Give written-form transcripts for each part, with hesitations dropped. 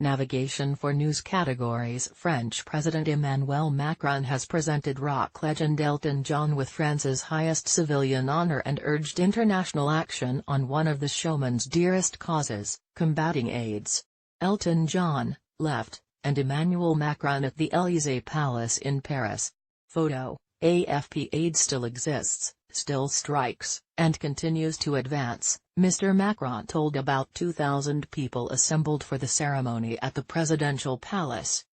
Navigation for news categories. French President Emmanuel Macron has presented rock legend Elton John with France's highest civilian honor and urged international action on one of the showman's dearest causes, combating AIDS. Elton John, left, and Emmanuel Macron at the Élysée Palace in Paris. Photo: AFP. AIDS still exists, still strikes, and continues to advance, Mr. Macron told about 2,000 people assembled for the ceremony at the presidential palace.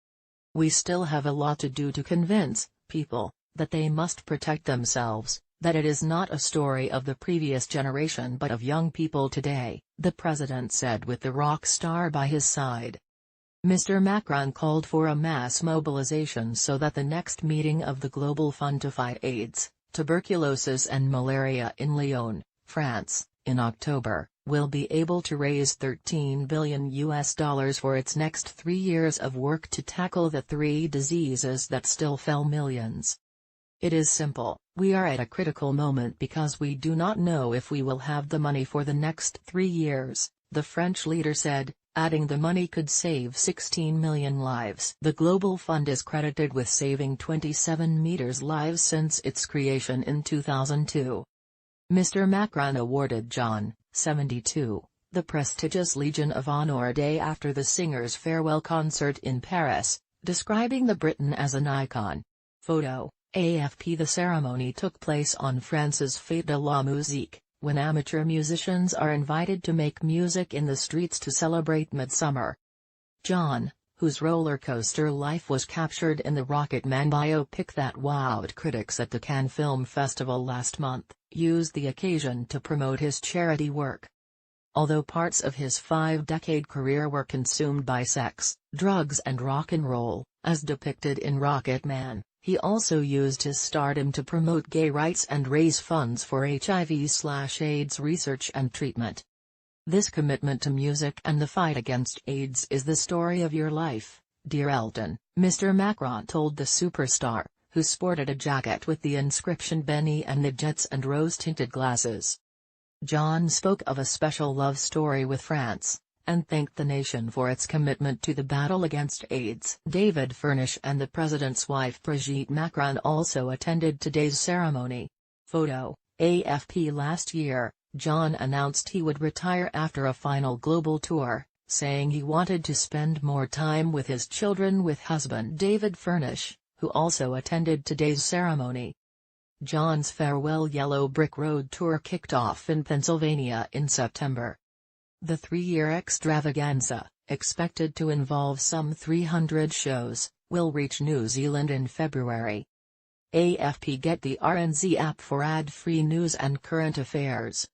"We still have a lot to do to convince people that they must protect themselves, that it is not a story of the previous generation but of young people today," the president said with the rock star by his side. Mr. Macron called for a mass mobilization so that the next meeting of the Global Fund to Fight AIDS, Tuberculosis and Malaria in Lyon, France, in October, will be able to raise $13 billion for its next 3 years of work to tackle the 3 diseases that still fell millions. "It is simple, we are at a critical moment because we do not know if we will have the money for the next 3 years, the French leader said, adding the money could save 16 million lives. The Global Fund is credited with saving 27 million lives since its creation in 2002. Mr. Macron awarded John, 72, the prestigious Legion of Honor a day after the singer's farewell concert in Paris, describing the Briton as an icon. Photo: AFP. The ceremony took place on France's Fête de la Musique, when amateur musicians are invited to make music in the streets to celebrate midsummer. John, whose roller coaster life was captured in the Rocket Man biopic that wowed critics at the Cannes Film Festival last month, used the occasion to promote his charity work. Although parts of his 5-decade career were consumed by sex, drugs and rock and roll, as depicted in Rocket Man, he also used his stardom to promote gay rights and raise funds for HIV/AIDS research and treatment. "This commitment to music and the fight against AIDS is the story of your life, dear Elton," Mr. Macron told the superstar, who sported a jacket with the inscription "Benny and the Jets" and rose-tinted glasses. John spoke of a special love story with France, and thanked the nation for its commitment to the battle against AIDS. David Furnish and the president's wife Brigitte Macron also attended today's ceremony. Photo: AFP. Last year, John announced he would retire after a final global tour, saying he wanted to spend more time with his children with husband David Furnish, who also attended today's ceremony. John's farewell Yellow Brick Road tour kicked off in Pennsylvania in September. The 3-year extravaganza, expected to involve some 300 shows, will reach New Zealand in February. AFP. Get the RNZ app for ad-free news and current affairs.